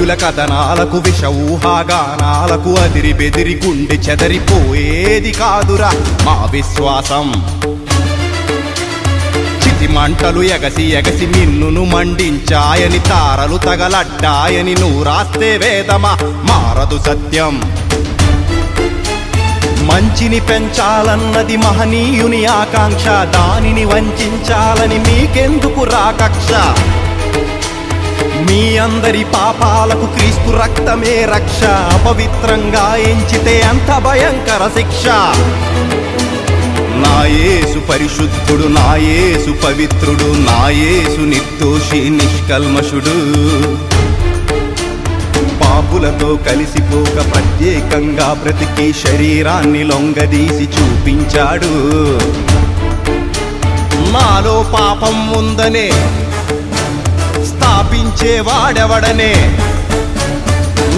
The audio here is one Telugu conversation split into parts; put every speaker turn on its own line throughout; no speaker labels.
మతమౌఢ్యుల కథనాలకు విష ఊహాగానాలకు అదిరి బెదిరి గుండె చెదరిపోయేది కాదురా మా విశ్వాసం. చితి మంటలు ఎగసి ఎగసి మిన్నును మండించాయని తారలు తగలడ్డాయని నువ్వు రాస్తే వేదమా మారదు సత్యం. మంచిని పెంచాలన్నది మహనీయుని ఆకాంక్ష, దానిని వంచాలని మీకెందుకు రాకక్ష. మీ అందరి పాపాలకు క్రీస్తు రక్తమే రక్ష, అపవిత్రంగా ఎంచితే అంత భయంకర శిక్ష. నా యేసు పరిశుద్ధుడు, నా యేసు పవిత్రుడు, నా యేసు నిర్దోషి నిష్కల్మషుడు. పాపులతో కలిసిపోక ప్రత్యేకంగా బ్రతికి శరీరాన్ని లొంగదీసి చూపించాడు. నాలో పాపం ఉందనే స్థాపించేవాడెవడనే,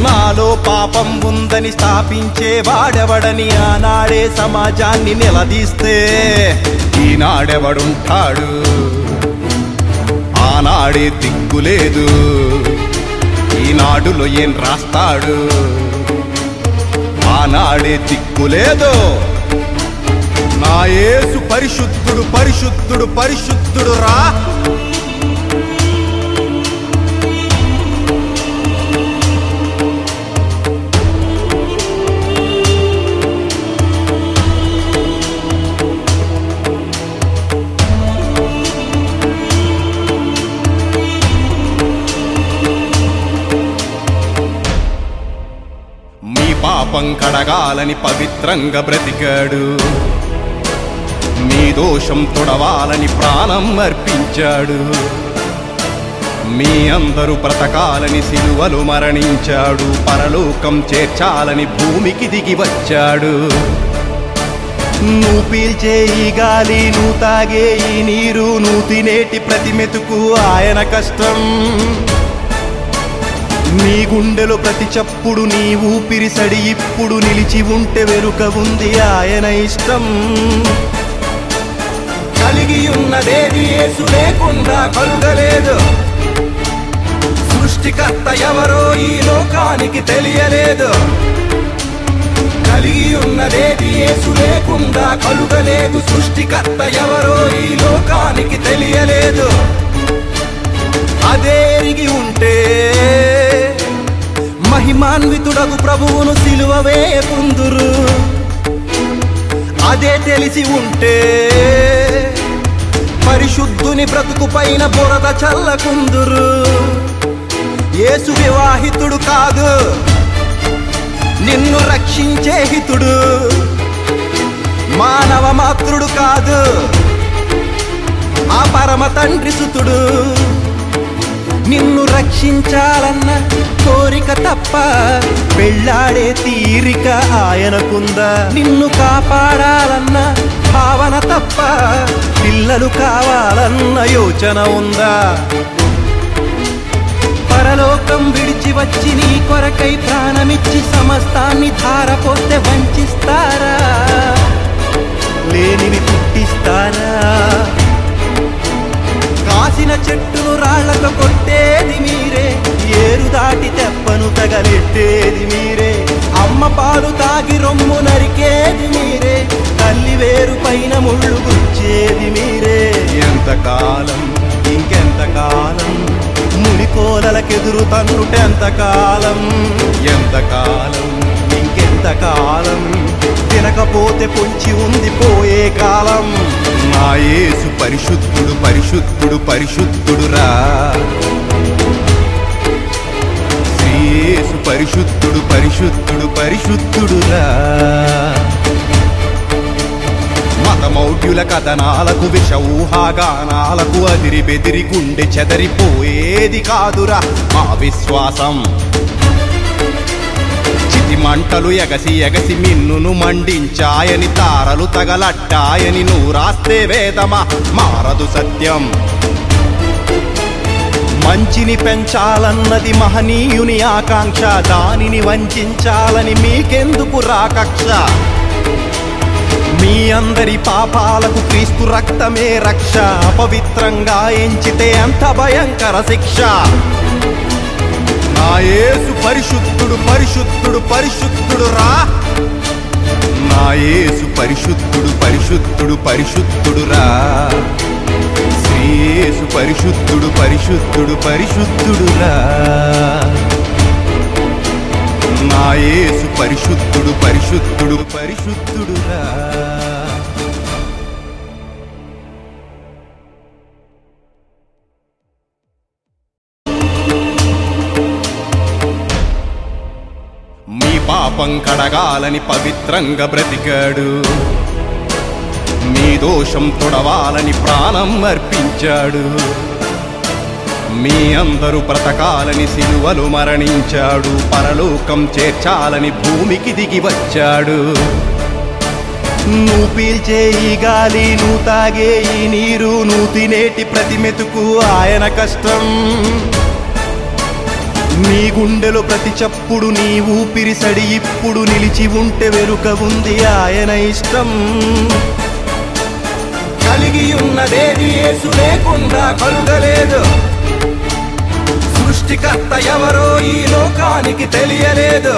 నాలో పాపం ఉందని స్థాపించేవాడెవడని ఆనాడే సమాజాన్ని నిలదీస్తే ఈనాడెవడుంటాడు. ఆనాడే దిక్కులేదు, ఈనాడులో ఏం రాస్తాడు. ఆనాడే దిక్కులేదు. నా యేసు పరిశుద్ధుడు పరిశుద్ధుడు పరిశుద్ధుడు రా. పాపం కడగాలని పవిత్రంగా బ్రతికాడు, మీ దోషం తొడవాలని ప్రాణం అర్పించాడు. మీ అందరూ బ్రతకాలని సిలువలు మరణించాడు, పరలోకం చేర్చాలని భూమికి దిగి వచ్చాడు. నువ్వు పీల్చే ఈ గాలి, నువ్వు తాగే ఈ నీరు, నువ్వు తినేటి ప్రతి మెతుకు ఆయన కష్టం. నీ గుండెలో ప్రతి చప్పుడు, నీ ఊపిరి సడి ఇప్పుడు నిలిచి ఉంటే వెనుక ఉంది ఆయన ఇష్టం. కలిగి ఉన్నదేది యేసు లేకుండా కలుగలేదు. సృష్టికర్త ఎవరో ఈ లోకానికి తెలియలేదు. కలిగి ఉన్నదేది యేసు లేకుండా కలుగలేదు. సృష్టికర్త ఎవరో ఈ లోకానికి తెలియలేదు. అదే ఎరిగి ఉంటే మహిమాన్వితుడగు ప్రభువును సిలువ వేయకుందురు. అదే తెలిసి ఉంటే పరిశుద్ధుని బ్రతుకు పైన బురద చల్లకుందురు. యేసు వివాహితుడు కాదు, నిన్ను రక్షించే హితుడు. మానవ మాతృడు కాదు, ఆ పరమ తండ్రి సుతుడు. నిన్ను రక్షించాలన్న కోరిక తప్ప పెళ్ళాడే తీరిక ఆయనకుందా. నిన్ను కాపాడాలన్న భావన తప్ప పిల్లలు కావాలన్న యోచన ఉందా. పరలోకం విడిచి వచ్చి నీ కొరకై ప్రాణమిచ్చి సమస్తాన్ని ధారపోస్తే వంచిస్తారా, లేనివి పుట్టిస్తారా. కాసిన చెట్టును రాళ్లతో కొట్టేది మీరే, ఏరు దాటి తెప్పను తగలెట్టేది మీరే. అమ్మ పాలు తాగి రొమ్ము నరికేది మీరే, తల్లి వేరు పైన ముళ్ళు గుచ్చేది మీరే. ఎంతకాలం ఇంకెంతకాలం మునికోలకెదురు తన్నుటెంతకాలం. ఎంతకాలం ఇంకెంతకాలం తినకపోతే పొంచి ఉంది పోయే కాలం. నా యేసు పరిశుద్ధుడు పరిశుద్ధుడు పరిశుద్ధుడు రా. శ్రీ యేసు పరిశుద్ధుడు పరిశుద్ధుడు పరిశుద్ధుడు రా. మతమౌఢ్యుల కథనాలకు విష ఊహాగానాలకు అదిరి బెదిరి గుండె చెదరిపోయేది కాదురా మా విశ్వాసం. మంటలు ఎగసి ఎగసి మిన్నును మండించాయని తారలు తగలడ్డాయని నువ్వు రాస్తే వేదమా మారదు సత్యం. మంచిని పెంచాలన్నది మహనీయుని ఆకాంక్ష, దానిని వంచాలని మీకెందుకు రాకక్ష. మీ అందరి పాపాలకు క్రీస్తు రక్తమే రక్ష, అపవిత్రంగా ఎంచితే అంత భయంకర శిక్ష. నా యేసు పరిశుద్ధుడు పరిశుద్ధుడు పరిశుద్ధుడు రా నా యేసు పరిశుద్ధుడు పరిశుద్ధుడు పరిశుద్ధుడు రా శ్రీ యేసు పరిశుద్ధుడు పరిశుద్ధుడు పరిశుద్ధుడు రా నా యేసు పరిశుద్ధుడు పరిశుద్ధుడు పరిశుద్ధుడు రా మీ పాపం కడగాలని పవిత్రంగా బ్రతికాడు మీ దోషం తొడవాలని ప్రాణం అర్పించాడు మీ అందరూ బ్రతకాలని సిలువలు మరణించాడు పరలోకం చేర్చాలని భూమికి దిగి వచ్చాడు నువ్వు పీల్చే ఈ గాలి నువ్వు తాగే ఈ నీరు నువ్వు తినేటి ప్రతి మెతుకు ఆయన కష్టం నీ గుండెలో ప్రతి చప్పుడు నీ ఊపిరిసడి ఇప్పుడు నిలిచి ఉంటే వెనుక ఉంది ఆయన ఇష్టం కలిగి ఉన్నదేది యేసు లేకుండా కలుగలేదు సృష్టికర్త ఎవరో ఈ లోకానికి తెలియలేదు